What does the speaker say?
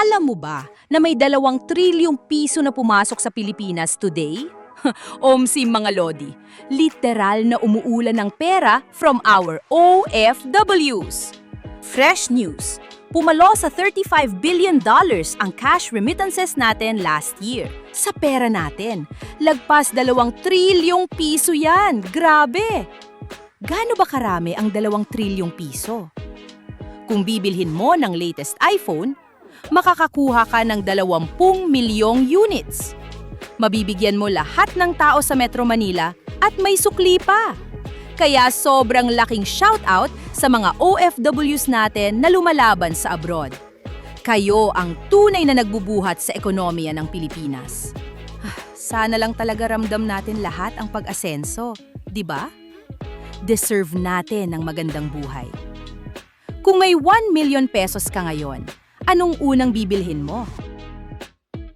Alam mo ba na may 2 trilyong piso na pumasok sa Pilipinas today? Omsim mga lodi, literal na umuulan ng pera from our OFWs. Fresh news, pumalo sa $35 billion ang cash remittances natin last year. Sa pera natin, lagpas 2 trilyong piso yan. Grabe! Gaano ba karami ang 2 trilyong piso? Kung bibilhin mo ng latest iPhone, makakakuha ka ng 20 milyong units. Mabibigyan mo lahat ng tao sa Metro Manila at may sukli pa. Kaya sobrang laking shoutout sa mga OFWs natin na lumalaban sa abroad. Kayo ang tunay na nagbubuhat sa ekonomiya ng Pilipinas. Sana lang talaga ramdam natin lahat ang pag-asenso, di ba? Deserve natin ng magandang buhay. Kung may 1 million pesos ka ngayon, anong unang bibilhin mo?